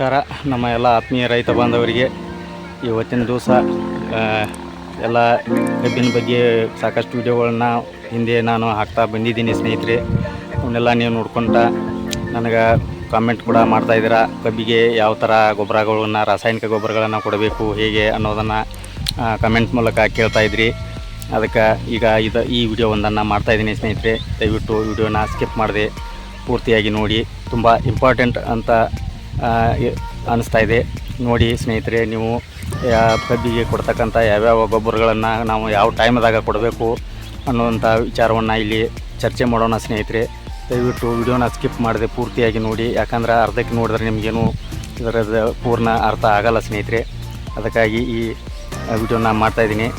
ನಮಸ್ಕಾರ ನಮ್ಮ ಎಲ್ಲ ಆತ್ಮೀಯ ರೈತ ಬಾಂಧವರಿಗೆ. ಇವತ್ತಿನ ದಿವಸ ಎಲ್ಲ ಕಬ್ಬಿನ ಬಗ್ಗೆ ಸಾಕಷ್ಟು ವಿಡಿಯೋಗಳನ್ನ ಹಿಂದೆ ನಾನು ಹಾಕ್ತಾ ಬಂದಿದ್ದೀನಿ ಸ್ನೇಹಿತರೆ. ಅವನ್ನೆಲ್ಲ ನೀವು ನೋಡ್ಕೊತ ನನಗೆ ಕಾಮೆಂಟ್ ಕೂಡ ಮಾಡ್ತಾಯಿದ್ದೀರಾ. ಕಬ್ಬಿಗೆ ಯಾವ ಥರ ಗೊಬ್ಬರಗಳನ್ನು, ರಾಸಾಯನಿಕ ಗೊಬ್ಬರಗಳನ್ನು ಕೊಡಬೇಕು ಹೇಗೆ ಅನ್ನೋದನ್ನು ಕಮೆಂಟ್ ಮೂಲಕ ಕೇಳ್ತಾಯಿದ್ರಿ. ಅದಕ್ಕೆ ಈಗ ಈ ವಿಡಿಯೋವೊಂದನ್ನು ಮಾಡ್ತಾಯಿದ್ದೀನಿ ಸ್ನೇಹಿತರೆ. ದಯವಿಟ್ಟು ವಿಡಿಯೋನ ಸ್ಕಿಪ್ ಮಾಡದೆ ಪೂರ್ತಿಯಾಗಿ ನೋಡಿ. ತುಂಬ ಇಂಪಾರ್ಟೆಂಟ್ ಅಂತ ಅನ್ನಿಸ್ತಾ ಇದೆ. ನೋಡಿ ಸ್ನೇಹಿತರೆ, ನೀವು ಕಬ್ಬಿಗೆ ಕೊಡ್ತಕ್ಕಂಥ ಯಾವ್ಯಾವ ಗೊಬ್ಬರಗಳನ್ನು ನಾವು ಯಾವ ಟೈಮ್ದಾಗ ಕೊಡಬೇಕು ಅನ್ನುವಂಥ ವಿಚಾರವನ್ನು ಇಲ್ಲಿ ಚರ್ಚೆ ಮಾಡೋಣ ಸ್ನೇಹಿತರೆ. ದಯವಿಟ್ಟು ವಿಡಿಯೋನ ಸ್ಕಿಪ್ ಮಾಡದೆ ಪೂರ್ತಿಯಾಗಿ ನೋಡಿ. ಯಾಕಂದ್ರೆ ಅರ್ಧಕ್ಕೆ ನೋಡಿದ್ರೆ ನಿಮಗೇನು ಇದರದ ಪೂರ್ಣ ಅರ್ಥ ಆಗಲ್ಲ ಸ್ನೇಹಿತರೆ. ಅದಕ್ಕಾಗಿ ಈ ವಿಡಿಯೋನ ಮಾಡ್ತಾಯಿದ್ದೀನಿ.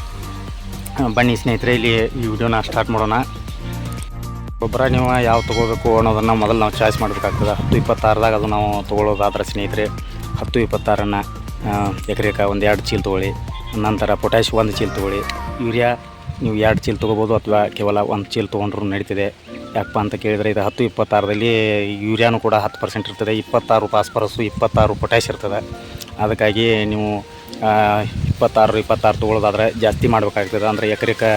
ಬನ್ನಿ ಸ್ನೇಹಿತರೆ, ಇಲ್ಲಿ ಈ ವಿಡಿಯೋನ ಸ್ಟಾರ್ಟ್ ಮಾಡೋಣ. ಗೊಬ್ಬರ ನೀವು ಯಾವ ತೊಗೋಬೇಕು ಅನ್ನೋದನ್ನು ಮೊದಲು ನಾವು ಚಾಯ್ಸ್ ಮಾಡಬೇಕಾಗ್ತದೆ. 10-26ದಾಗ ಅದು ನಾವು ತೊಗೊಳ್ಳೋದಾದ್ರೆ ಸ್ನೇಹಿತರೆ, 10-26 ಎಕರೆಗೆ ಒಂದು 2 ಚೀಲ ತೊಗೊಳ್ಳಿ. ನಂತರ ಪೊಟ್ಯಾಶ್ 1 ಚೀಲ ತೊಗೊಳ್ಳಿ. ಯೂರಿಯಾ ನೀವು 2 ಚೀಲ ತೊಗೋಬೋದು ಅಥವಾ ಕೇವಲ 1 ಚೀಲ ತೊಗೊಂಡ್ರೂ ನಡೀತಿದೆ. ಯಾಕಪ್ಪ ಅಂತ ಕೇಳಿದರೆ, ಇದು 10-26ದಲ್ಲಿ ಯೂರಿಯಾನು ಕೂಡ 10% ಇರ್ತದೆ, 26 ಫಾಸ್ಫರಸ್ಸು, 26 ಪೊಟ್ಯಾಶ್ ಇರ್ತದೆ. ಅದಕ್ಕಾಗಿ ನೀವು 26 ತೊಗೊಳ್ಳೋದಾದ್ರೆ ಜಾಸ್ತಿ ಮಾಡಬೇಕಾಗ್ತದೆ. ಅಂದರೆ ಎಕರೆಗೆ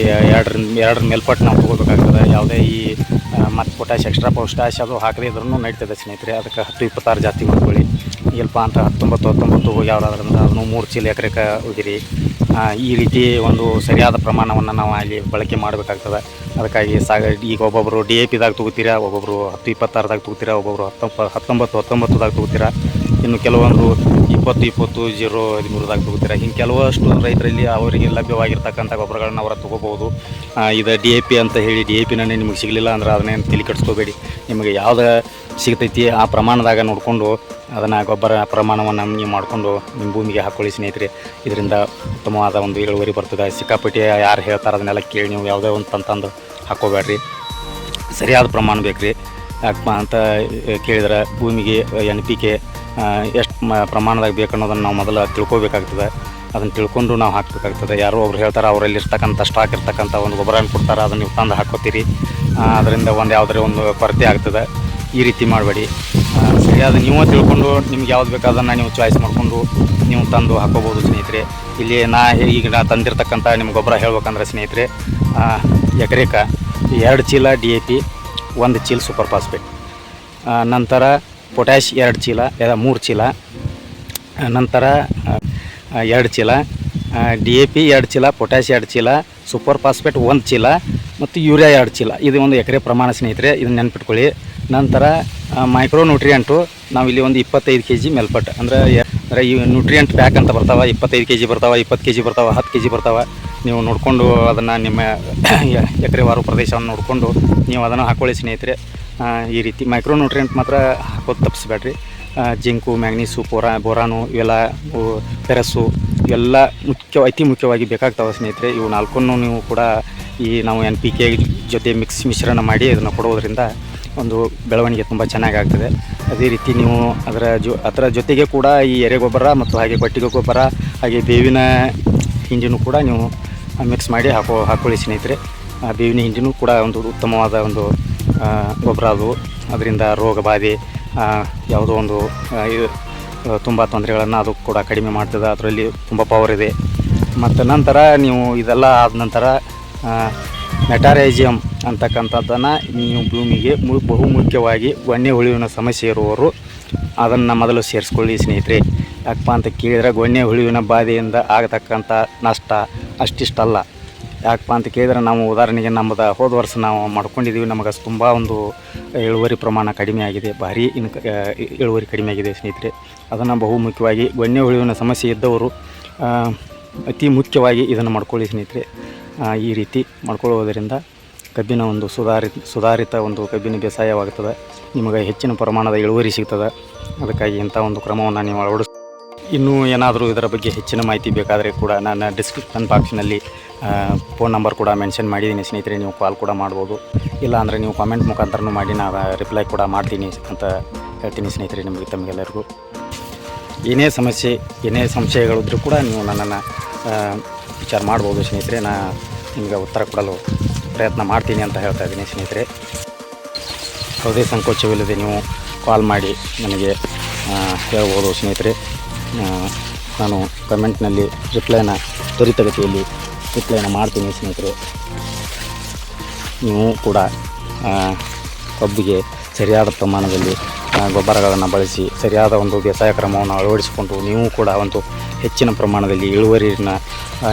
2 ಮೇಲ್ಪಟ್ಟು ನಾವು ತೊಗೋಬೇಕಾಗ್ತದೆ. ಯಾವುದೇ ಈ ಮತ್ತು ಪೊಟ್ಯಾಶ್, ಎಕ್ಸ್ಟ್ರಾ ಪೊಟ್ಯಾಶ್ ಅದು ಹಾಕದೇ ಇದ್ರೂ ನಡೀತದೆ ಸ್ನೇಹಿತರೆ. ಅದಕ್ಕೆ 10-26 ಜಾಸ್ತಿ ಮಾಡ್ಕೊಳ್ಳಿ. ಸ್ವಲ್ಪ ಅಂತ 19 ಯಾವ್ದಾದ್ರಿಂದ ಅದನ್ನು 3 ಚೀಲ ಎಕರೆಗೆ ಹೋಗಿರಿ. ಈ ರೀತಿ ಒಂದು ಸರಿಯಾದ ಪ್ರಮಾಣವನ್ನು ನಾವು ಅಲ್ಲಿ ಬಳಕೆ ಮಾಡಬೇಕಾಗ್ತದೆ. ಅದಕ್ಕಾಗಿ ಈಗ ಒಬ್ಬೊಬ್ಬರು DAPದಾಗ ತೊಗೋತೀರಾ, ಒಬ್ಬೊಬ್ಬರು 10-26ದಾಗ ತೊಗೋತೀರಾ, ಒಬ್ಬೊಬ್ಬರು 19-19ದಾಗ ತೊಗೋತೀರಾ. ಇನ್ನು ಕೆಲವೊಂದು 20-20-0-13ದಾಗ ತೊಗೋತೀರಾ. ಹಿಂಗೆ ಕೆಲವಷ್ಟು ರೈತರಲ್ಲಿ ಅವರಿಗೆ ಲಭ್ಯವಾಗಿರ್ತಕ್ಕಂಥ ಗೊಬ್ಬರಗಳನ್ನ ಅವರ ತೊಗೋಬೋದು. ಇದು DAP ಅಂತ ಹೇಳಿ DAPನೇ ನಿಮಗೆ ಸಿಗಲಿಲ್ಲ ಅಂದ್ರೆ ಅದನ್ನೇನು ತಲೆ ಕೆಡಿಸ್ಕೋಬೇಡಿ. ನಿಮಗೆ ಯಾವ್ದು ಸಿಗ್ತೈತಿ ಆ ಪ್ರಮಾಣದಾಗ ನೋಡಿಕೊಂಡು ಅದನ್ನು ಗೊಬ್ಬರ ಪ್ರಮಾಣವನ್ನು ನೀವು ಮಾಡಿಕೊಂಡು ನಿಮ್ಮ ಭೂಮಿಗೆ ಹಾಕ್ಕೊಳ್ಳಿ ಸ್ನೇಹಿತರೆ. ಇದರಿಂದ ಉತ್ತಮವಾದ ಒಂದು ಇಳುವರಿ ಬರ್ತದೆ. ಸಿಕ್ಕಾಪಟ್ಟೆ ಯಾರು ಹೇಳ್ತಾರೆ ಅದನ್ನೆಲ್ಲ ಕೇಳಿ ನೀವು ಯಾವುದೇ ಒಂದು ತಂದು ಹಾಕ್ಕೋಬೇಡ್ರಿ. ಸರಿಯಾದ ಪ್ರಮಾಣ ಬೇಕು ರೀ. ಯಾಕಪ್ಪ ಅಂತ ಕೇಳಿದ್ರೆ, ಭೂಮಿಗೆ NPK ಎಷ್ಟು ಪ್ರಮಾಣದಾಗ ಬೇಕು ಅನ್ನೋದನ್ನು ನಾವು ಮೊದಲು ತಿಳ್ಕೊಬೇಕಾಗ್ತದೆ. ಅದನ್ನು ತಿಳ್ಕೊಂಡು ನಾವು ಹಾಕಬೇಕಾಗ್ತದೆ. ಯಾರೋ ಒಬ್ರು ಹೇಳ್ತಾರೆ, ಅವರಲ್ಲಿ ಇರ್ತಕ್ಕಂಥ ಸ್ಟಾಕ್ ಇರ್ತಕ್ಕಂಥ ಒಂದು ಗೊಬ್ಬರನ ಕೊಡ್ತಾರೆ, ಅದನ್ನು ನೀವು ತಂದು ಹಾಕ್ಕೋತೀರಿ. ಅದರಿಂದ ಯಾವುದೇ ಒಂದು ಕೊರತೆ ಆಗ್ತದೆ. ಈ ರೀತಿ ಮಾಡಬೇಡಿ. ಸರಿಯಾದ ನೀವು ತಿಳ್ಕೊಂಡು ನಿಮ್ಗೆ ಯಾವ್ದು ಬೇಕು ಅದನ್ನು ನೀವು ಚಾಯ್ಸ್ ಮಾಡಿಕೊಂಡು ನೀವು ತಂದು ಹಾಕೋಬೋದು ಸ್ನೇಹಿತರೆ. ಇಲ್ಲಿ ಈಗ ನಾ ತಂದಿರ್ತಕ್ಕಂಥ ನಿಮ್ಮ ಗೊಬ್ಬರ ಹೇಳ್ಬೇಕಂದ್ರೆ ಸ್ನೇಹಿತರೆ, ಎಕರೆಗೆ 2 ಚೀಲ DAP, 1 ಚೀಲ ಸೂಪರ್ ಫಾಸ್ಫೇಟ್, ನಂತರ ಪೊಟ್ಯಾಶ್ 2 ಚೀಲ, 3 ಚೀಲ, ನಂತರ 2 ಚೀಲ DAP, 2 ಚೀಲ ಪೊಟ್ಯಾಶ್, 2 ಚೀಲ ಸೂಪರ್ ಫಾಸ್ಫೇಟ್, 1 ಚೀಲ ಮತ್ತು ಯೂರಿಯಾ 2 ಚೀಲ. ಇದು ಒಂದು ಎಕರೆ ಪ್ರಮಾಣ ಸ್ನೇಹಿತರೆ. ಇದನ್ನು ನೆನ್ಪಿಟ್ಕೊಳ್ಳಿ. ನಂತರ ಮೈಕ್ರೋ ನ್ಯೂಟ್ರಿಯೆಂಟು ನಾವಿಲ್ಲಿ ಒಂದು 25 kg ಮೇಲ್ಪಟ್ಟು, ಅಂದರೆ ಈ ನ್ಯೂಟ್ರಿಯೆಂಟ್ ಪ್ಯಾಕ್ ಅಂತ ಬರ್ತಾವೆ. 25 kg ಬರ್ತಾವೆ, 20 kg ಬರ್ತಾವೆ, 10 kg ಬರ್ತಾವೆ. ನೀವು ನೋಡಿಕೊಂಡು ಅದನ್ನು ನಿಮ್ಮ ಎಕರೆವಾರು ಪ್ರದೇಶವನ್ನು ನೋಡಿಕೊಂಡು ನೀವು ಅದನ್ನು ಹಾಕ್ಕೊಳ್ಳಿ ಸ್ನೇಹಿತರೆ. ಈ ರೀತಿ ಮೈಕ್ರೋ ನ್ಯೂಟ್ರಿಯೆಂಟ್ ಮಾತ್ರ ಹಾಕೋದು ತಪ್ಪಿಸ್ಬೇಡ್ರಿ. ಜಿಂಕು, ಮ್ಯಾಗ್ನೀಸು, ಬೋರಾನು ಇವೆಲ್ಲ, ಫೆರಸ್ಸು ಇವೆಲ್ಲ ಅತಿ ಮುಖ್ಯವಾಗಿ ಬೇಕಾಗ್ತಾವೆ ಸ್ನೇಹಿತರೆ. ಇವು 4 ನೀವು ಕೂಡ ಈ ನಾವು NPK ಜೊತೆ ಮಿಶ್ರಣ ಮಾಡಿ ಇದನ್ನು ಕೊಡೋದ್ರಿಂದ ಒಂದು ಬೆಳವಣಿಗೆ ತುಂಬ ಚೆನ್ನಾಗಿ ಆಗ್ತದೆ. ಅದೇ ರೀತಿ ನೀವು ಅದರ ಜೊತೆಗೆ ಕೂಡ ಈ ಎರೆಗೊಬ್ಬರ ಮತ್ತು ಹಾಗೆ ಕೊಟ್ಟಿಗೆ ಗೊಬ್ಬರ, ಹಾಗೆ ಬೇವಿನ ಹಿಂಡಿನೂ ಕೂಡ ನೀವು ಮಿಕ್ಸ್ ಮಾಡಿ ಹಾಕ್ಕೊಳ್ಳಿ ಸ್ನೇಹಿತರೆ. ಬೇವಿನ ಹಿಂಡಿನೂ ಕೂಡ ಒಂದು ಉತ್ತಮವಾದ ಒಂದು ಗೊಬ್ಬರ. ಅದರಿಂದ ರೋಗ ಬಾಧೆ ಯಾವುದೋ ಒಂದು ತುಂಬ ತೊಂದರೆಗಳನ್ನು ಅದು ಕೂಡ ಕಡಿಮೆ ಮಾಡ್ತದೆ. ಅದರಲ್ಲಿ ತುಂಬ ಪವರ್ ಇದೆ. ಮತ್ತು ನಂತರ ನೀವು ಇದೆಲ್ಲ ಆದ ನಂತರ ಮೆಟಾರೈಜಿಯಮ್ ಅಂತಕ್ಕಂಥದ್ದನ್ನು ನೀವು ಭೂಮಿಗೆ ಬಹುಮುಖ್ಯವಾಗಿ ಗೊಣ್ಣೆ ಹುಳುವಿನ ಸಮಸ್ಯೆ ಇರುವವರು ಅದನ್ನು ಮೊದಲು ಸೇರಿಸ್ಕೊಳ್ಳಿ ಸ್ನೇಹಿತರೆ. ಯಾಕಪ್ಪ ಅಂತ ಕೇಳಿದರೆ, ಗೊಣ್ಣೆ ಹುಳುವಿನ ಬಾಧೆಯಿಂದ ಆಗತಕ್ಕಂಥ ನಷ್ಟ ಅಷ್ಟಿಷ್ಟಲ್ಲ. ಯಾಕಪ್ಪ ಅಂತ ಕೇಳಿದರೆ, ನಾವು ಉದಾಹರಣೆಗೆ ನಮ್ಮದು ಹೋದ ವರ್ಷ ನಾವು ಮಾಡ್ಕೊಂಡಿದ್ದೀವಿ. ನಮಗೆ ತುಂಬ ಒಂದು ಇಳುವರಿ ಪ್ರಮಾಣ ಕಡಿಮೆ ಆಗಿದೆ, ಭಾರಿ ಇಳುವರಿ ಕಡಿಮೆ ಆಗಿದೆ ಸ್ನೇಹಿತರೆ. ಅದನ್ನು ಬಹುಮುಖ್ಯವಾಗಿ ಗೊಣ್ಣೆ ಹುಳುವಿನ ಸಮಸ್ಯೆ ಇದ್ದವರು ಅತಿ ಮುಖ್ಯವಾಗಿ ಇದನ್ನು ಮಾಡ್ಕೊಳ್ಳಿ ಸ್ನೇಹಿತರೆ. ಈ ರೀತಿ ಮಾಡ್ಕೊಳ್ಳೋದರಿಂದ ಕಬ್ಬಿನ ಒಂದು ಸುಧಾರಿತ ಒಂದು ಕಬ್ಬಿನ ಬೇಸಾಯವಾಗುತ್ತದೆ. ನಿಮಗೆ ಹೆಚ್ಚಿನ ಪ್ರಮಾಣದ ಇಳುವರಿ ಸಿಗ್ತದೆ. ಅದಕ್ಕಾಗಿ ಇಂಥ ಒಂದು ಕ್ರಮವನ್ನು ನೀವು ಅಳವಡಿಸಿ. ಇನ್ನೂ ಏನಾದರೂ ಇದರ ಬಗ್ಗೆ ಹೆಚ್ಚಿನ ಮಾಹಿತಿ ಬೇಕಾದರೆ ಕೂಡ ನಾನು ಡಿಸ್ಕ್ರಿಪ್ಷನ್ ಬಾಕ್ಸ್ನಲ್ಲಿ ಫೋನ್ ನಂಬರ್ ಕೂಡ ಮೆನ್ಷನ್ ಮಾಡಿದ್ದೀನಿ ಸ್ನೇಹಿತರೆ. ನೀವು ಕಾಲ್ ಕೂಡ ಮಾಡ್ಬೋದು. ಇಲ್ಲ ಅಂದರೆ ನೀವು ಕಾಮೆಂಟ್ ಮುಖಾಂತರನೂ ಮಾಡಿ ನಾನು ರಿಪ್ಲೈ ಕೂಡ ಮಾಡ್ತೀನಿ ಅಂತ ಹೇಳ್ತೀನಿ ಸ್ನೇಹಿತರೆ. ತಮಗೆಲ್ಲರಿಗೂ ಏನೇ ಸಮಸ್ಯೆ, ಏನೇ ಸಂಶಯಗಳಿದ್ರೂ ಕೂಡ ನೀವು ನನ್ನನ್ನು ವಿಚಾರ ಮಾಡ್ಬೋದು ಸ್ನೇಹಿತರೆ. ನಾನು ನಿಮಗೆ ಉತ್ತರ ಕೊಡಲು ಪ್ರಯತ್ನ ಮಾಡ್ತೀನಿ ಅಂತ ಹೇಳ್ತಾ ಇದ್ದೀನಿ ಸ್ನೇಹಿತರೆ. ಯಾವುದೇ ಸಂಕೋಚವಿಲ್ಲದೆ ನೀವು ಕಾಲ್ ಮಾಡಿ ನನಗೆ ಹೇಳ್ಬೋದು ಸ್ನೇಹಿತರೆ. ನಾನು ಕಮೆಂಟ್ನಲ್ಲಿ ರಿಪ್ಲೈನ ತ್ವರಿತಗತಿಯಲ್ಲಿ ರಿಪ್ಲೈನ ಮಾಡ್ತೀನಿ ಸ್ನೇಹಿತರೆ. ನೀವು ಕೂಡ ಕಬ್ಬಿಗೆ ಸರಿಯಾದ ಪ್ರಮಾಣದಲ್ಲಿ ಗೊಬ್ಬರಗಳನ್ನು ಬಳಸಿ ಸರಿಯಾದ ಒಂದು ಬೇಸಾಯ ಕ್ರಮವನ್ನು ಅಳವಡಿಸಿಕೊಂಡು ನೀವು ಕೂಡ ಒಂದು ಹೆಚ್ಚಿನ ಪ್ರಮಾಣದಲ್ಲಿ ಇಳುವರಿಯನ್ನು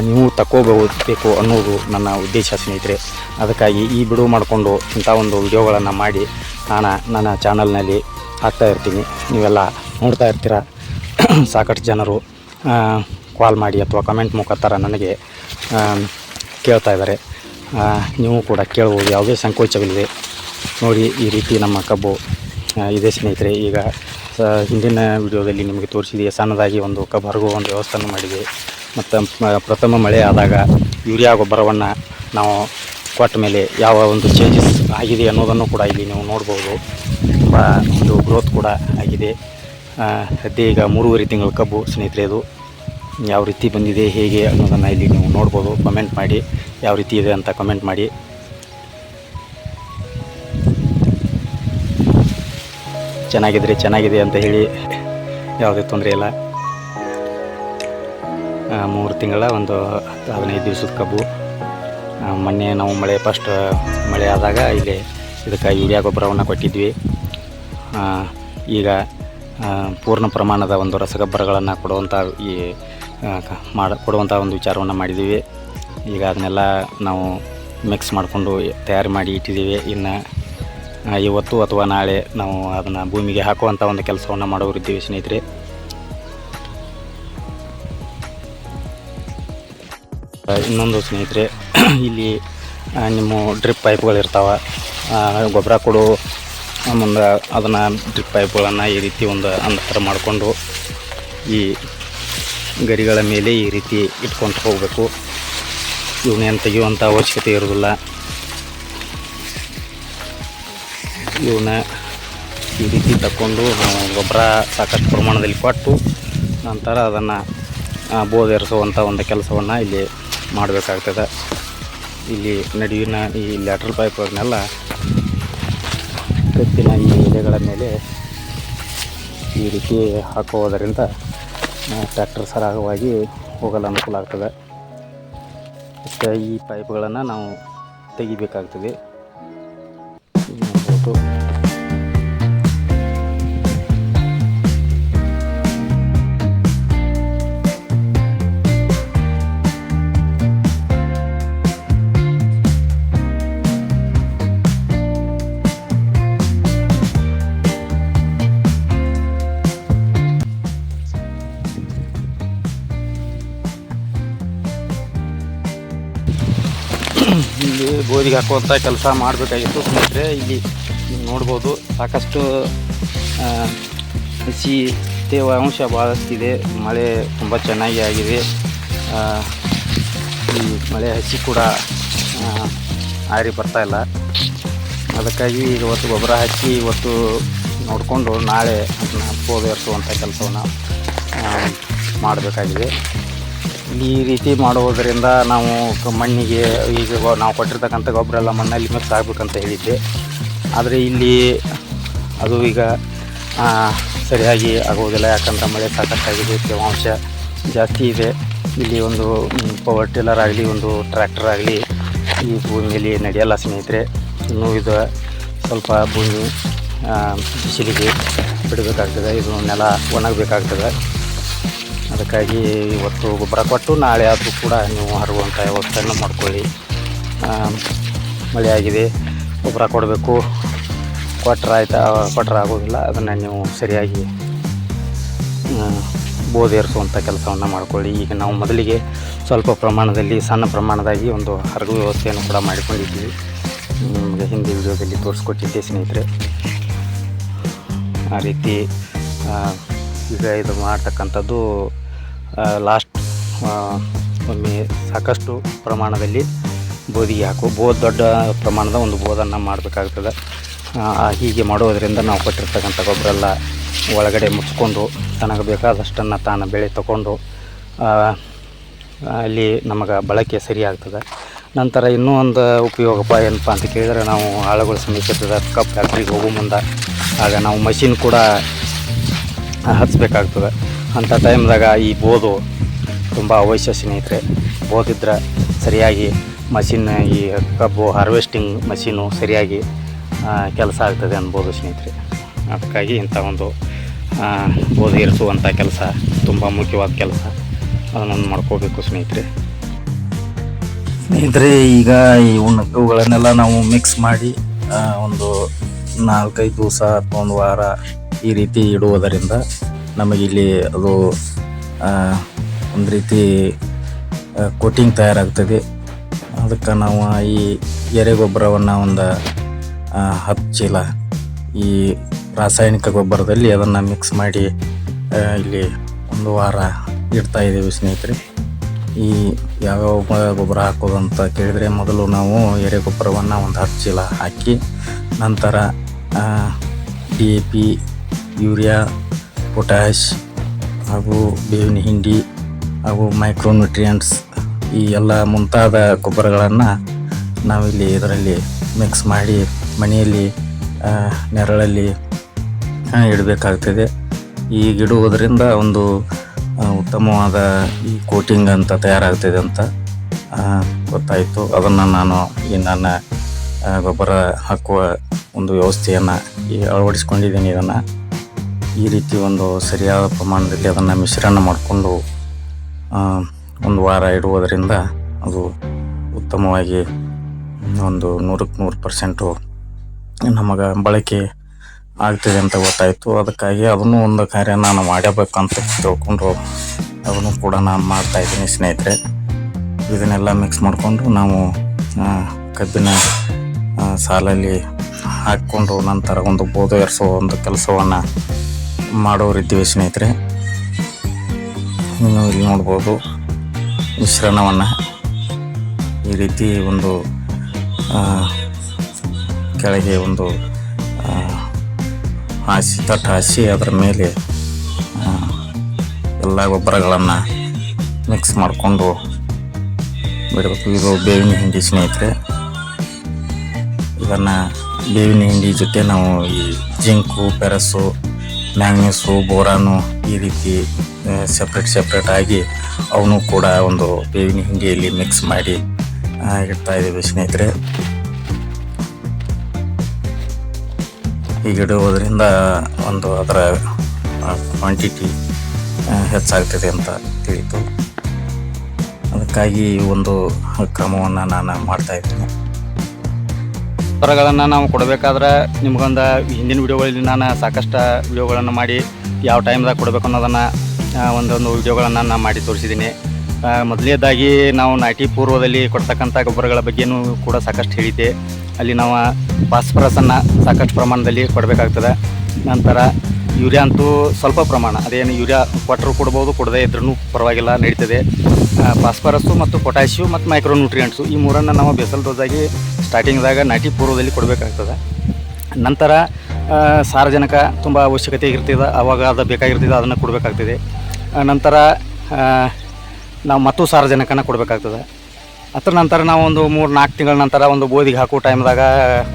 ನೀವು ತಗೋಬೇಕು ಅನ್ನೋದು ನನ್ನ ಉದ್ದೇಶ ಸ್ನೇಹಿತರೆ. ಅದಕ್ಕಾಗಿ ಈ ಬಿಡುವು ಮಾಡಿಕೊಂಡು ಇಂಥ ಒಂದು ವಿಡಿಯೋಗಳನ್ನು ಮಾಡಿ ನಾನು ನನ್ನ ಚಾನಲ್ನಲ್ಲಿ ಹಾಕ್ತಾಯಿರ್ತೀನಿ. ನೀವೆಲ್ಲ ನೋಡ್ತಾ ಇರ್ತೀರ. ಸಾಕಷ್ಟು ಜನರು ಕಾಲ್ ಮಾಡಿ ಅಥವಾ ಕಮೆಂಟ್ ಮುಖಾಂತರ ನನಗೆ ಕೇಳ್ತಾ ಇದ್ದಾರೆ. ನೀವು ಕೂಡ ಕೇಳ್ಬೋದು, ಯಾವುದೇ ಸಂಕೋಚವಿಲ್ಲದೆ. ನೋಡಿ, ಈ ರೀತಿ ನಮ್ಮ ಕಬ್ಬು ಇದೆ ಸ್ನೇಹಿತರೆ. ಈಗ ಹಿಂದಿನ ವಿಡಿಯೋದಲ್ಲಿ ನಿಮಗೆ ತೋರಿಸಿದೆ, ಸಣ್ಣದಾಗಿ ಒಂದು ಕಬ್ಬು ಹರಗುವ ಒಂದು ವ್ಯವಸ್ಥೆಯನ್ನು ಮಾಡಿದೆ. ಮತ್ತು ಪ್ರಥಮ ಮಳೆ ಆದಾಗ ಯೂರಿಯಾ ಗೊಬ್ಬರವನ್ನು ನಾವು ಕೊಟ್ಟ ಮೇಲೆ ಯಾವ ಒಂದು ಚೇಂಜಸ್ ಆಗಿದೆ ಅನ್ನೋದನ್ನು ಕೂಡ ಇಲ್ಲಿ ನೀವು ನೋಡ್ಬೋದು. ತುಂಬ ಒಂದು ಗ್ರೋತ್ ಕೂಡ ಆಗಿದೆ. ಸದ್ಯ ಈಗ 3.5 ತಿಂಗಳ ಕಬ್ಬು ಸ್ನೇಹಿತರೆ. ಇದು ಯಾವ ರೀತಿ ಬಂದಿದೆ ಹೇಗೆ ಅನ್ನೋದನ್ನು ಇಲ್ಲಿ ನೀವು ನೋಡ್ಬೋದು. ಕಮೆಂಟ್ ಮಾಡಿ, ಯಾವ ರೀತಿ ಇದೆ ಅಂತ ಕಮೆಂಟ್ ಮಾಡಿ. ಚೆನ್ನಾಗಿದೆ ಅಂತ ಹೇಳಿ, ಯಾವುದೇ ತೊಂದರೆ ಇಲ್ಲ. 3 ತಿಂಗಳ ಒಂದು 15 ದಿವಸದ ಕಬ್ಬು. ಮೊನ್ನೆ ನಾವು ಫಸ್ಟ್ ಮಳೆ ಆದಾಗ ಇಲ್ಲಿ ಇದಕ್ಕೆ ಯೂರಿಯಾ ಗೊಬ್ಬರವನ್ನು ಕೊಟ್ಟಿದ್ವಿ. ಈಗ ಪೂರ್ಣ ಪ್ರಮಾಣದ ಒಂದು ರಸಗೊಬ್ಬರಗಳನ್ನು ಕೊಡುವಂಥ ಒಂದು ವಿಚಾರವನ್ನು ಮಾಡಿದ್ದೀವಿ. ಈಗ ಅದನ್ನೆಲ್ಲ ನಾವು ಮಿಕ್ಸ್ ಮಾಡಿಕೊಂಡು ತಯಾರು ಮಾಡಿ ಇಟ್ಟಿದ್ದೀವಿ. ಇನ್ನು ಇವತ್ತು ಅಥವಾ ನಾಳೆ ನಾವು ಅದನ್ನು ಭೂಮಿಗೆ ಹಾಕುವಂಥ ಒಂದು ಕೆಲಸವನ್ನು ಮಾಡೋರಿದ್ದೀವಿ ಸ್ನೇಹಿತರೆ. ಇನ್ನೊಂದು ಸ್ನೇಹಿತರೆ, ಇಲ್ಲಿ ನಿಮ್ಮ ಡ್ರಿಪ್ ಪೈಪ್ಗಳಿರ್ತಾವೆ. ಗೊಬ್ಬರ ಕೊಡೋ ಮುಂದೆ ಅದನ್ನು ಡ್ರಿಪ್ ಪೈಪ್ಗಳನ್ನು ಈ ರೀತಿ ಒಂದು ಅಂತರ ಮಾಡಿಕೊಂಡು ಈ ಗರಿಗಳ ಮೇಲೆ ಈ ರೀತಿ ಇಟ್ಕೊಂಡು ಹೋಗಬೇಕು. ಇವನ್ನೇನು ತೆಗೆಯುವಂಥ ಅವಶ್ಯಕತೆ ಇರೋದಿಲ್ಲ. ಇವನ್ನ ಈ ರೀತಿ ತಕ್ಕೊಂಡು ನಾವು ಗೊಬ್ಬರ ಸಾಕಷ್ಟು ಪ್ರಮಾಣದಲ್ಲಿ ಕೊಟ್ಟು ನಂತರ ಅದನ್ನು ಬೋಧೆರಿಸುವಂಥ ಒಂದು ಕೆಲಸವನ್ನು ಇಲ್ಲಿ ಮಾಡಬೇಕಾಗ್ತದೆ. ಇಲ್ಲಿ ನಡುವಿನ ಈ ಲ್ಯಾಟ್ರಲ್ ಪೈಪ್ಗಳನ್ನೆಲ್ಲ ಕತ್ತಿನ ಈ ಎಲೆಗಳ ಮೇಲೆ ಈ ರೀತಿ ಹಾಕುವುದರಿಂದ ಟ್ರ್ಯಾಕ್ಟರ್ ಸರಾಗವಾಗಿ ಹೋಗಲು ಅನುಕೂಲ ಆಗ್ತದೆ. ಮತ್ತು ಈ ಪೈಪ್ಗಳನ್ನು ನಾವು ತೆಗಿಬೇಕಾಗ್ತದೆ. ಇಲ್ಲಿ ಗೋಧಿಗೆ ಹಾಕುವಂಥ ಕೆಲಸ ಮಾಡಬೇಕಾಗಿತ್ತು ಸ್ನೇಹಿತರೆ. ಇಲ್ಲಿ ನೋಡ್ಬೋದು, ಸಾಕಷ್ಟು ಹಸಿ ತೇವಾಂಶ ಭಾಳಷ್ಟಿದೆ. ಮಳೆ ತುಂಬ ಚೆನ್ನಾಗಿ ಆಗಿದೆ. ಈ ಮಳೆ ಹಸಿ ಕೂಡ ಆರಿ ಬರ್ತಾಯಿಲ್ಲ. ಅದಕ್ಕಾಗಿ ಇವತ್ತು ಗೊಬ್ಬರ ಹಾಕಿ ಇವತ್ತು ನೋಡಿಕೊಂಡು ನಾಳೆ ಅದನ್ನು ಬೋಧೆರಿಸುವಂಥ ಕೆಲಸವನ್ನು ಮಾಡಬೇಕಾಗಿದೆ. ಈ ರೀತಿ ಮಾಡುವುದರಿಂದ ನಾವು ಮಣ್ಣಿಗೆ ಈಗ ನಾವು ಕೊಟ್ಟಿರ್ತಕ್ಕಂಥ ಗೊಬ್ಬರ ಎಲ್ಲ ಮಣ್ಣಲ್ಲಿ ಮಿಕ್ಸ್ ಆಗಬೇಕಂತ ಹೇಳಿದ್ದೆ. ಆದರೆ ಇಲ್ಲಿ ಅದು ಈಗ ಸರಿಯಾಗಿ ಆಗುವುದಿಲ್ಲ. ಯಾಕಂದ್ರೆ ಮಳೆ ಸಾಕಷ್ಟಾಗಿದೆ, ತೇವಾಂಶ ಜಾಸ್ತಿ ಇದೆ. ಇಲ್ಲಿ ಒಂದು ಪವರ್ ಟಿಲ್ಲರ್ ಆಗಲಿ ಒಂದು ಟ್ರ್ಯಾಕ್ಟರ್ ಆಗಲಿ ಈ ಭೂಮಿಯಲ್ಲಿ ನಡೆಯಲ್ಲ ಸ್ನೇಹಿತರೆ. ಇನ್ನೂ ಇದು ಸ್ವಲ್ಪ ಭೂಮಿ ಬಿಸಿಲಿಗೆ ಬಿಡಬೇಕಾಗ್ತದೆ. ಇದು ನೆಲ ಒಣಗಬೇಕಾಗ್ತದೆ. ಅದಕ್ಕಾಗಿ ಇವತ್ತು ಗೊಬ್ಬರ ಕೊಟ್ಟು ನಾಳೆ ಆದರೂ ಕೂಡ ನೀವು ಹರಗುವಂಥ ವ್ಯವಸ್ಥೆಯನ್ನು ಮಾಡ್ಕೊಳ್ಳಿ. ಮಳೆ ಆಗಿದೆ, ಗೊಬ್ಬರ ಕೊಡಬೇಕು. ಕೊಟ್ಟರೆ ಆಗೋದಿಲ್ಲ. ಅದನ್ನು ನೀವು ಸರಿಯಾಗಿ ಬೋಧೆರಿಸುವಂಥ ಕೆಲಸವನ್ನು ಮಾಡಿಕೊಳ್ಳಿ. ಈಗ ನಾವು ಮೊದಲಿಗೆ ಸ್ವಲ್ಪ ಪ್ರಮಾಣದಲ್ಲಿ ಸಣ್ಣ ಪ್ರಮಾಣದಾಗಿ ಒಂದು ಹರಗು ವ್ಯವಸ್ಥೆಯನ್ನು ಕೂಡ ಮಾಡಿಕೊಂಡಿದ್ದೀವಿ. ನಿಮಗೆ ಹಿಂದಿ ವಿಡಿಯೋದಲ್ಲಿ ತೋರಿಸ್ಕೊಟ್ಟಿದ್ದೆ ಸ್ನೇಹಿತರೆ. ಆ ರೀತಿ ಈಗ ಇದು ಮಾಡ್ತಕ್ಕಂಥದ್ದು ಲಾಸ್ಟ್ ಒಮ್ಮೆ ಸಾಕಷ್ಟು ಪ್ರಮಾಣದಲ್ಲಿ ಬೋಧಿಗೆ ದೊಡ್ಡ ಪ್ರಮಾಣದ ಒಂದು ಬೋಧನ್ನು ಮಾಡಬೇಕಾಗ್ತದೆ. ಹೀಗೆ ಮಾಡೋದರಿಂದ ನಾವು ಕೊಟ್ಟಿರ್ತಕ್ಕಂಥ ಗೊಬ್ಬರ ಎಲ್ಲ ಒಳಗಡೆ ಮುಚ್ಕೊಂಡು ತನಗೆ ಬೇಕಾದಷ್ಟನ್ನು ತಾನು ಬೆಳೆ ತಗೊಂಡು ಅಲ್ಲಿ ನಮಗೆ ಬಳಕೆ ಸರಿಯಾಗ್ತದೆ. ನಂತರ ಇನ್ನೂ ಒಂದು ಉಪಯೋಗಪ್ಪ ಏನಪ್ಪ ಅಂತ ಕೇಳಿದರೆ, ನಾವು ಆಳುಗಳ ಸಮೀಪ ಕಬ್ಬು ಫ್ಯಾಕ್ಟ್ರಿಗೆ ಹೋಗೋ ಮುಂದೆ ಆಗ ನಾವು ಮಷಿನ್ ಕೂಡ ಹಚ್ಚಬೇಕಾಗ್ತದೆ. ಅಂಥ ಟೈಮ್ದಾಗ ಈ ಬೋದು ತುಂಬ ಅವಶ್ಯ ಸ್ನೇಹಿತರೆ. ಬೋದಿದ್ರೆ ಸರಿಯಾಗಿ ಮಷಿನ್ ಈ ಕಬ್ಬು ಹಾರ್ವೆಸ್ಟಿಂಗ್ ಮಷೀನು ಸರಿಯಾಗಿ ಕೆಲಸ ಆಗ್ತದೆ ಅನ್ಬೋದು ಸ್ನೇಹಿತರೆ. ಅದಕ್ಕಾಗಿ ಇಂಥ ಒಂದು ಬೋದು ಇರಿಸುವಂಥ ಕೆಲಸ ತುಂಬ ಮುಖ್ಯವಾದ ಕೆಲಸ, ಅದನ್ನು ಮಾಡ್ಕೋಬೇಕು ಸ್ನೇಹಿತರೆ. ಈಗ ಇವುಗಳನ್ನೆಲ್ಲ ನಾವು ಮಿಕ್ಸ್ ಮಾಡಿ ಒಂದು 4-5 ದಿವಸ ಅಥವಾ 1 ವಾರ ಈ ರೀತಿ ಇಡುವುದರಿಂದ ನಮಗಿಲ್ಲಿ ಅದು ಒಂದು ರೀತಿ ಕೋಟಿಂಗ್ ತಯಾರಾಗ್ತದೆ. ಅದಕ್ಕೆ ನಾವು ಈ ಎರೆಗೊಬ್ಬರವನ್ನು ಒಂದು 10 ಚೀಲ ಈ ರಾಸಾಯನಿಕ ಗೊಬ್ಬರದಲ್ಲಿ ಅದನ್ನು ಮಿಕ್ಸ್ ಮಾಡಿ ಇಲ್ಲಿ 1 ವಾರ ಇಡ್ತಾಯಿದ್ದೀವಿ ಸ್ನೇಹಿತರೆ. ಈ ಯಾವ್ಯಾವ ಗೊಬ್ಬರ ಹಾಕೋದು ಅಂತ ಕೇಳಿದರೆ, ಮೊದಲು ನಾವು ಎರೆಗೊಬ್ಬರವನ್ನು ಒಂದು 10 ಚೀಲ ಹಾಕಿ, ನಂತರ DAP, ಯೂರಿಯಾ, ಪೊಟ್ಯಾಷ್ ಹಾಗೂ ಬೇವಿನ ಹಿಂಡಿ ಹಾಗೂ ಮೈಕ್ರೋನ್ಯೂಟ್ರಿಯೆಂಟ್ಸ್ ಈ ಎಲ್ಲ ಮುಂತಾದ ಗೊಬ್ಬರಗಳನ್ನು ನಾವಿಲ್ಲಿ ಇದರಲ್ಲಿ ಮಿಕ್ಸ್ ಮಾಡಿ ಮನೆಯಲ್ಲಿ ನೆರಳಲ್ಲಿ ಇಡಬೇಕಾಗ್ತದೆ. ಇಡುವುದರಿಂದ ಒಂದು ಉತ್ತಮವಾದ ಈ ಕೋಟಿಂಗ್ ಅಂತ ತಯಾರಾಗ್ತದೆ ಅಂತ ಗೊತ್ತಾಯಿತು. ಅದನ್ನು ನಾನು ಈ ನನ್ನ ಗೊಬ್ಬರ ಹಾಕುವ ಒಂದು ವ್ಯವಸ್ಥೆಯನ್ನು ಅಳವಡಿಸ್ಕೊಂಡಿದ್ದೀನಿ. ಇದನ್ನು ಈ ರೀತಿ ಒಂದು ಸರಿಯಾದ ಪ್ರಮಾಣದಲ್ಲಿ ಅದನ್ನು ಮಿಶ್ರಣ ಮಾಡಿಕೊಂಡು 1 ವಾರ ಇಡುವುದರಿಂದ ಅದು ಉತ್ತಮವಾಗಿ ಒಂದು 100% ನಮಗೆ ಬಳಕೆ ಆಗ್ತದೆ ಅಂತ ಗೊತ್ತಾಯಿತು. ಅದಕ್ಕಾಗಿ ಅದನ್ನು ಒಂದು ಕಾರ್ಯ ನಾನು ಮಾಡಬೇಕಂತ ತಿಳ್ಕೊಂಡು ಅದನ್ನು ಕೂಡ ನಾನು ಮಾಡ್ತಾಯಿದ್ದೀನಿ ಸ್ನೇಹಿತರೆ. ಇದನ್ನೆಲ್ಲ ಮಿಕ್ಸ್ ಮಾಡಿಕೊಂಡು ನಾವು ಕಬ್ಬಿನ ಸಾಲಲ್ಲಿ ಹಾಕ್ಕೊಂಡು ನಂತರ ಒಂದು ಬೋದು ಏರಿಸೋ ಒಂದು ಕೆಲಸವನ್ನು ಮಾಡೋರಿದ್ದೀವಿ ಸ್ನೇಹಿತರೆ. ನೀವು ಇಲ್ಲಿ ನೋಡ್ಬೋದು ಮಿಶ್ರಣವನ್ನು ಈ ರೀತಿ ಒಂದು ಕೆಳಗೆ ಒಂದು ತಟ್ಟು ಹಾಸಿ ಅದರ ಮೇಲೆ ಎಲ್ಲ ಗೊಬ್ಬರಗಳನ್ನು ಮಿಕ್ಸ್ ಮಾಡಿಕೊಂಡು ಬಿಡಬೇಕು. ಇದು ಬೇವಿನ ಹಿಂಡಿ ಸ್ನೇಹಿತರೆ. ಇದನ್ನು ಬೇವಿನ ಹಿಂಡಿ ಜೊತೆ ನಾವು ಈ ಜಿಂಕು, ಪೆರಸು, ಮ್ಯಾಂಗ್ನೀಸು, ಬೋರಾನು ಈ ರೀತಿ ಸಪ್ರೇಟ್ ಆಗಿ ಅವನು ಕೂಡ ಒಂದು ಬೇವಿನ ಹಿಂಡಿಯಲ್ಲಿ ಮಿಕ್ಸ್ ಮಾಡಿ ಇಡ್ತಾಯಿದ್ದೀವಿ ಸ್ನೇಹಿತರೆ. ಹೀಗಿಡುವುದರಿಂದ ಒಂದು ಅದರ ಕ್ವಾಂಟಿಟಿ ಹೆಚ್ಚಾಗ್ತದೆ ಅಂತ ತಿಳಿತು. ಅದಕ್ಕಾಗಿ ಒಂದು ಕ್ರಮವನ್ನು ನಾನು ಮಾಡ್ತಾಯಿದ್ದೀನಿ. ಗೊಬ್ಬರಗಳನ್ನು ನಾವು ಕೊಡಬೇಕಾದ್ರೆ ನಿಮ್ಗೊಂದು ಹಿಂದಿನ ವಿಡಿಯೋಗಳಲ್ಲಿ ನಾನು ಸಾಕಷ್ಟು ವಿಡಿಯೋಗಳನ್ನು ಮಾಡಿ ಯಾವ ಟೈಮ್ದಾಗ ಕೊಡಬೇಕು ಅನ್ನೋದನ್ನು ಒಂದೊಂದು ವಿಡಿಯೋಗಳನ್ನು ನಾನು ಮಾಡಿ ತೋರಿಸಿದ್ದೀನಿ. ಮೊದಲನೇದಾಗಿ ನಾವು ನಾಟಿ ಪೂರ್ವದಲ್ಲಿ ಕೊಡ್ತಕ್ಕಂಥ ಗೊಬ್ಬರಗಳ ಬಗ್ಗೆಯೂ ಕೂಡ ಸಾಕಷ್ಟು ಹೇಳಿದ್ದೆ. ಅಲ್ಲಿ ನಾವು ಫಾಸ್ಫರಸನ್ನು ಸಾಕಷ್ಟು ಪ್ರಮಾಣದಲ್ಲಿ ಕೊಡಬೇಕಾಗ್ತದೆ. ನಂತರ ಯೂರಿಯಾ ಅಂತೂ ಸ್ವಲ್ಪ ಪ್ರಮಾಣ, ಅದೇನು ಯೂರಿಯಾ ಕೊಟ್ಟರು ಕೊಡ್ಬೋದು, ಕೊಡದೇ ಇದ್ರೂ ಪರವಾಗಿಲ್ಲ, ನಡೀತದೆ. ಫಾಸ್ಫರಸ್ಸು ಮತ್ತು ಪೊಟ್ಯಾಷಿಯು ಮತ್ತು ಮೈಕ್ರೋನ್ಯೂಟ್ರಿಯೆಂಟ್ಸು ಈ ಮೂರನ್ನು ನಾವು ಬೇಸಲ್ ಡೋಸಾಗಿ ಸ್ಟಾರ್ಟಿಂಗ್ದಾಗ ನಾಟಿ ಪೂರ್ವದಲ್ಲಿ ಕೊಡಬೇಕಾಗ್ತದೆ. ನಂತರ ಸಾರಜನಕ ತುಂಬ ಅವಶ್ಯಕತೆ ಇರ್ತದೆ, ಆವಾಗ ಅದು ಬೇಕಾಗಿರ್ತದೆ, ಅದನ್ನು ಕೊಡಬೇಕಾಗ್ತದೆ. ನಂತರ ನಾವು ಮತ್ತು ಸಾರಜನಕನ ಕೊಡಬೇಕಾಗ್ತದೆ. ಅದರ ನಂತರ ನಾವು ಒಂದು 3-4 ತಿಂಗಳ ನಂತರ ಒಂದು ಬೋದಿಗೆ ಹಾಕೋ ಟೈಮ್ದಾಗ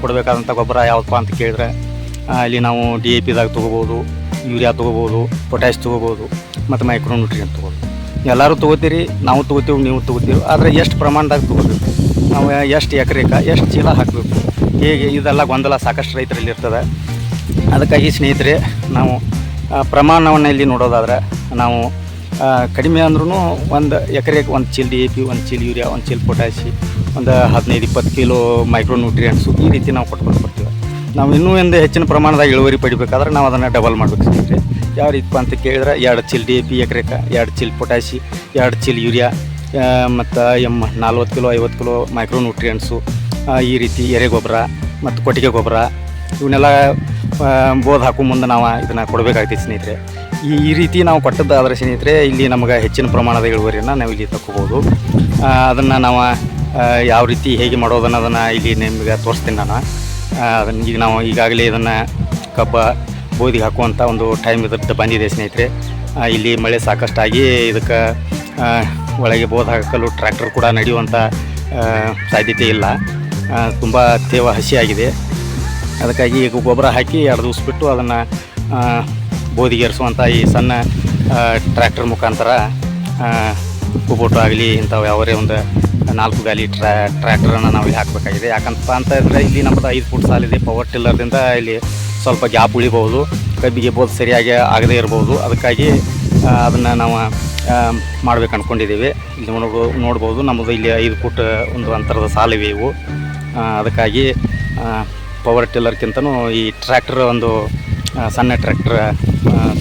ಕೊಡಬೇಕಾದಂಥ ಗೊಬ್ಬರ ಯಾವುದಪ್ಪ ಅಂತ ಕೇಳಿದ್ರೆ ಇಲ್ಲಿ ನಾವು DAPದಾಗ ತೊಗೋಬೋದು, ಯೂರಿಯಾ ತೊಗೋಬೋದು, ಪೊಟ್ಯಾಷ್ ತೊಗೋಬೋದು ಮತ್ತು ಮೈಕ್ರೋನ್ಯೂಟ್ರಿಯೆಂಟ್ ತೊಗೋಬೋದು. ಎಲ್ಲರೂ ತೊಗೋತೀರಿ, ನಾವು ತೊಗೋತೀವಿ, ನೀವು ತೊಗೋತೀವಿ. ಆದರೆ ಎಷ್ಟು ಪ್ರಮಾಣದಾಗ ತೊಗೋಬೇಕು, ನಾವು ಎಷ್ಟು ಎಕರೆಗೆ ಎಷ್ಟು ಚೀಲ ಹಾಕಬೇಕು, ಹೇಗೆ ಇದೆಲ್ಲ ಗೊಂದಲ ಸಾಕಷ್ಟು ರೈತರಲ್ಲಿ ಇರ್ತದೆ. ಅದಕ್ಕಾಗಿ ಸ್ನೇಹಿತರೆ, ನಾವು ಪ್ರಮಾಣವನ್ನು ಇಲ್ಲಿ ನೋಡೋದಾದ್ರೆ ನಾವು ಕಡಿಮೆ ಅಂದ್ರೂ 1 ಎಕರೆಗೆ 1 ಚೀಲ DAP, 1 ಚೀಲ ಯೂರಿಯಾ, 1 ಚೀಲ ಪೊಟ್ಯಾಷಿ, ಒಂದು 15-20 ಕಿಲೋ ಮೈಕ್ರೋನ್ಯೂಟ್ರಿಯೆಂಟ್ಸು ಈ ರೀತಿ ನಾವು ಕೊಟ್ಕೊಂಡು ಬರ್ತೀವಿ. ನಾವು ಇನ್ನೂ ಒಂದು ಹೆಚ್ಚಿನ ಪ್ರಮಾಣದಾಗ ಇಳುವರಿ ಪಡಿಬೇಕಾದ್ರೆ ನಾವು ಅದನ್ನು ಡಬಲ್ ಮಾಡಬೇಕು ಸ್ನೇಹಿತರೆ. ಯಾವ ರೀತಿಪ್ಪ ಅಂತ ಕೇಳಿದ್ರೆ 2 ಚೀಲ DAP ಎಕರೆಗೆ, 2 ಚೀಲ ಪೊಟ್ಯಾಷಿ, 2 ಚೀಲ ಯೂರಿಯಾ ಮತ್ತು 40 ಕಿಲೋ 50 ಕಿಲೋ ಮೈಕ್ರೋನ್ಯೂಟ್ರಿಯೆಂಟ್ಸು ಈ ರೀತಿ ಎರೆಗೊಬ್ಬರ ಮತ್ತು ಕೊಟ್ಟಿಗೆ ಗೊಬ್ಬರ ಇವನ್ನೆಲ್ಲ ಬೋದ್ ಹಾಕೋ ಮುಂದೆ ನಾವು ಇದನ್ನು ಕೊಡಬೇಕಾಗ್ತೈತೆ ಸ್ನೇಹಿತರೆ. ಈ ರೀತಿ ನಾವು ಕೊಟ್ಟದ್ದಾದರೆ ಸ್ನೇಹಿತರೆ ಇಲ್ಲಿ ನಮಗೆ ಹೆಚ್ಚಿನ ಪ್ರಮಾಣದ ಇಳುವರಿಯನ್ನು ನಾವು ಇಲ್ಲಿ ತಗೋಬೋದು. ಅದನ್ನು ನಾವು ಯಾವ ರೀತಿ ಹೇಗೆ ಮಾಡೋದನ್ನು ಅದನ್ನು ಇಲ್ಲಿ ನಿಮಗೆ ತೋರಿಸ್ತೀನಿ ನಾನು. ಅದನ್ನು ಈಗ ನಾವು ಈಗಾಗಲೇ ಇದನ್ನು ಕಬ್ಬ ಬೋದಿಗೆ ಹಾಕುವಂಥ ಒಂದು ಟೈಮ್ ಇದ್ರದ್ದು ಬಂದಿದೆ ಸ್ನೇಹಿತರೆ. ಇಲ್ಲಿ ಮಳೆ ಸಾಕಷ್ಟಾಗಿ ಇದಕ್ಕೆ ಒಳಗೆ ಬೋದ್ ಹಾಕಲು ಟ್ರ್ಯಾಕ್ಟರ್ ಕೂಡ ನಡೆಯುವಂಥ ಸಾಧ್ಯತೆ ಇಲ್ಲ, ತುಂಬ ತೇವ ಹಸಿಯಾಗಿದೆ. ಅದಕ್ಕಾಗಿ ಈಗ ಗೊಬ್ಬರ ಹಾಕಿ 2 ದಿವಸ ಬಿಟ್ಟು ಅದನ್ನು ಬೋದಿಗೆ ಏರಿಸುವಂಥ ಈ ಸಣ್ಣ ಟ್ರ್ಯಾಕ್ಟರ್ ಮುಖಾಂತರ ಕುಬೋಟು ಆಗಲಿ ಇಂಥವು ಯಾವರೇ ಒಂದು 4 ಗಾಲಿ ಟ್ರ್ಯಾಕ್ಟರನ್ನು ನಾವು ಇಲ್ಲಿ ಹಾಕಬೇಕಾಗಿದೆ. ಯಾಕಂತಪ್ಪ ಅಂತ ಇದ್ದರೆ ಇಲ್ಲಿ ನಮ್ಮದು 5 ಫುಟ್ ಸಾಲಿದೆ. ಪವರ್ ಟಿಲ್ಲರ್ದಿಂದ ಇಲ್ಲಿ ಸ್ವಲ್ಪ ಗ್ಯಾಪ್ ಉಳಿಬೋದು, ಕಬ್ಬಿಗೆ ಬೋದು ಸರಿಯಾಗಿ ಆಗದೇ ಇರ್ಬೋದು. ಅದಕ್ಕಾಗಿ ಅದನ್ನು ನಾವು ಮಾಡ್ಬೇಕು ಅಂದ್ಕೊಂಡಿದ್ದೀವಿ. ಇಲ್ಲಿ ನೋಡ್ಬೋದು ನಮ್ಮದು ಇಲ್ಲಿ 5 ಫುಟ್ ಒಂದು ಅಂತರದ ಸಾಲಿವೆ ಇವು. ಅದಕ್ಕಾಗಿ ಪವರ್ ಟಿಲ್ಲರ್ಗಿಂತನೂ ಈ ಟ್ರ್ಯಾಕ್ಟರ್ ಒಂದು ಸಣ್ಣ ಟ್ರ್ಯಾಕ್ಟರ್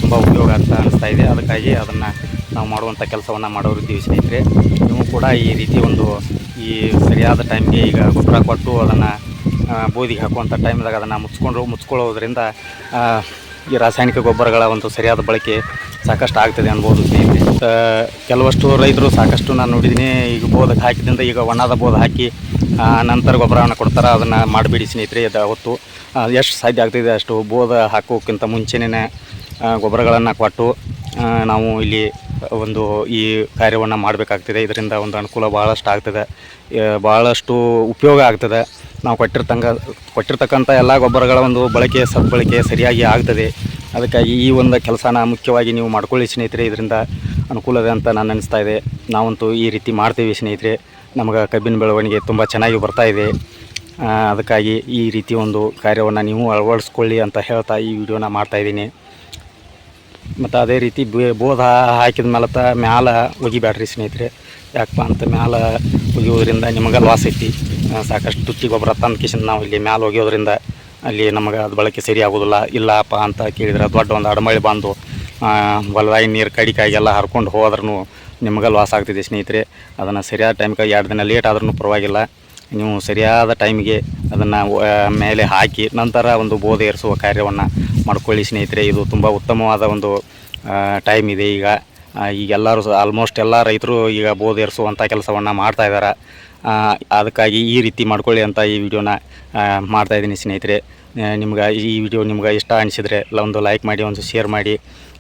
ತುಂಬ ಉಪಯೋಗ ಅಂತ ಅನಿಸ್ತಾ ಇದೆ. ಅದಕ್ಕಾಗಿ ಅದನ್ನು ನಾವು ಮಾಡುವಂಥ ಕೆಲಸವನ್ನು ಮಾಡೋರಿದ್ದೀವಿ ಸ್ನೇಹಿತರೆ. ನೀವು ಕೂಡ ಈ ರೀತಿ ಒಂದು ಈ ಸರಿಯಾದ ಟೈಮ್ಗೆ ಈಗ ಗೊಬ್ಬರ ಕೊಟ್ಟು ಅದನ್ನು ಬೋದಿಗೆ ಹಾಕುವಂಥ ಟೈಮ್ದಾಗ ಅದನ್ನು ಮುಚ್ಕೊಳ್ಳೋದ್ರಿಂದ ಈ ರಾಸಾಯನಿಕ ಗೊಬ್ಬರಗಳ ಒಂದು ಸರಿಯಾದ ಬಳಕೆ ಸಾಕಷ್ಟು ಆಗ್ತದೆ ಅನ್ಬೋದು ಸ್ನೇಹಿತರೆ. ಕೆಲವಷ್ಟು ರೈತರು ಸಾಕಷ್ಟು ನಾನು ನೋಡಿದ್ದೀನಿ, ಈಗ ಬೋದಕ್ಕೆ ಹಾಕಿದಿಂದ ಈಗ ಒಣದ ಬೋದ ಹಾಕಿ ನಂತರ ಗೊಬ್ಬರವನ್ನು ಕೊಡ್ತಾರೆ. ಅದನ್ನು ಮಾಡಬೇಡಿ ಸ್ನೇಹಿತರೆ. ಅವತ್ತು ಎಷ್ಟು ಸಾಧ್ಯ ಆಗ್ತಿದೆ ಅಷ್ಟು ಬೋದ ಹಾಕೋಕ್ಕಿಂತ ಮುಂಚೆನೇ ಗೊಬ್ಬರಗಳನ್ನು ಕೊಟ್ಟು ನಾವು ಇಲ್ಲಿ ಒಂದು ಈ ಕಾರ್ಯವನ್ನು ಮಾಡಬೇಕಾಗ್ತದೆ. ಇದರಿಂದ ಒಂದು ಅನುಕೂಲ ಭಾಳಷ್ಟು ಆಗ್ತದೆ, ಭಾಳಷ್ಟು ಉಪಯೋಗ ಆಗ್ತದೆ. ನಾವು ಕೊಟ್ಟಿರ್ತಕ್ಕಂಥ ಎಲ್ಲ ಗೊಬ್ಬರಗಳ ಒಂದು ಬಳಕೆ ಸದ್ಬಳಕೆ ಸರಿಯಾಗಿ ಆಗ್ತದೆ. ಅದಕ್ಕಾಗಿ ಈ ಒಂದು ಕೆಲಸನ ಮುಖ್ಯವಾಗಿ ನೀವು ಮಾಡ್ಕೊಳ್ಳಿ ಸ್ನೇಹಿತರೆ. ಇದರಿಂದ ಅನುಕೂಲ ಇದೆ ಅಂತ ನಾನು ಅನ್ನಿಸ್ತಾ ಇದೆ. ನಾವಂತೂ ಈ ರೀತಿ ಮಾಡ್ತೀವಿ ಸ್ನೇಹಿತರೆ. ನಮಗೆ ಕಬ್ಬಿನ ಬೆಳವಣಿಗೆ ತುಂಬ ಚೆನ್ನಾಗಿ ಬರ್ತಾಯಿದೆ. ಅದಕ್ಕಾಗಿ ಈ ರೀತಿ ಒಂದು ಕಾರ್ಯವನ್ನು ನೀವು ಅಳವಡಿಸ್ಕೊಳ್ಳಿ ಅಂತ ಹೇಳ್ತಾ ಈ ವಿಡಿಯೋನ ಮಾಡ್ತಾಯಿದ್ದೀನಿ. ಮತ್ತು ಅದೇ ರೀತಿ ಬೋಧ ಹಾಕಿದ ಮ್ಯಾಲೆ ಒಗಿಬ್ಯಾಡ್ರಿ ಸ್ನೇಹಿತರೆ. ಯಾಕಪ್ಪ ಅಂತ ಮ್ಯಾಲೆ ಒಗಿಯೋದ್ರಿಂದ ನಿಮಗೆ ಲಾಸ್ ಐತಿ. ಸಾಕಷ್ಟು ತುಟ್ಟಿ ಗೊಬ್ಬರ ತಂದು ಕಿಶನ್ ನಾವು ಇಲ್ಲಿ ಮ್ಯಾಲೆ ಒಗೆಯೋದ್ರಿಂದ ಅಲ್ಲಿ ನಮಗೆ ಅದು ಬಳಕೆ ಸರಿ ಆಗೋದಿಲ್ಲ. ಇಲ್ಲಪ್ಪ ಅಂತ ಕೇಳಿದ್ರೆ ದೊಡ್ಡ ಒಂದು ಅಡಮಳೆ ಬಂದು ಹೊಲದಾಗಿ ನೀರು ಕಡಿಕಾಗೆಲ್ಲ ಹರ್ಕೊಂಡು ಹೋದ್ರೂ ನಿಮಗೆ ಲಾಸ್ ಆಗ್ತಿದೆ ಸ್ನೇಹಿತರೆ. ಅದನ್ನು ಸರಿಯಾದ ಟೈಮ್ಗೆ 2 ದಿನ ಲೇಟ್ ಆದ್ರೂ ಪರವಾಗಿಲ್ಲ, ನೀವು ಸರಿಯಾದ ಟೈಮಿಗೆ ಅದನ್ನು ಮೇಲೆ ಹಾಕಿ ನಂತರ ಒಂದು ಬೋಧ ಏರಿಸುವ ಕಾರ್ಯವನ್ನು ಮಾಡ್ಕೊಳ್ಳಿ ಸ್ನೇಹಿತರೆ. ಇದು ತುಂಬ ಉತ್ತಮವಾದ ಒಂದು ಟೈಮ್ ಇದೆ. ಈಗೆಲ್ಲರೂ ಆಲ್ಮೋಸ್ಟ್ ಎಲ್ಲ ರೈತರು ಈಗ ಬೋಧ ಏರಿಸುವಂಥ ಕೆಲಸವನ್ನು ಮಾಡ್ತಾಯಿದ್ದಾರೆ. ಅದಕ್ಕಾಗಿ ಈ ರೀತಿ ಮಾಡ್ಕೊಳ್ಳಿ ಅಂತ ಈ ವಿಡಿಯೋನ ಮಾಡ್ತಾಯಿದ್ದೀನಿ ಸ್ನೇಹಿತರೆ. ನಿಮ್ಗೆ ಈ ವಿಡಿಯೋ ನಿಮ್ಗೆ ಇಷ್ಟ ಅನಿಸಿದರೆ ಒಂದು ಲೈಕ್ ಮಾಡಿ, ಒಂದು ಶೇರ್ ಮಾಡಿ.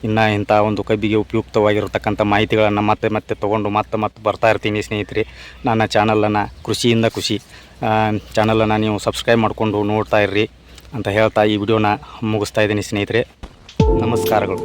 ಇನ್ನು ಇಂಥ ಒಂದು ಕಬ್ಬಿಗೆ ಉಪಯುಕ್ತವಾಗಿರತಕ್ಕಂಥ ಮಾಹಿತಿಗಳನ್ನು ಮತ್ತೆ ತೊಗೊಂಡು ಮತ್ತೆ ಬರ್ತಾ ಇರ್ತೀನಿ ಸ್ನೇಹಿತರೆ. ನನ್ನ ಚಾನಲನ್ನು ಕೃಷಿಯಿಂದ ಖುಷಿ ಚಾನಲನ್ನು ನೀವು ಸಬ್ಸ್ಕ್ರೈಬ್ ಮಾಡಿಕೊಂಡು ನೋಡ್ತಾ ಇರ್ರಿ ಅಂತ ಹೇಳ್ತಾ ಈ ವಿಡಿಯೋನ ಮುಗಿಸ್ತಾ ಇದ್ದೀನಿ ಸ್ನೇಹಿತರೆ. ನಮಸ್ಕಾರಗಳು.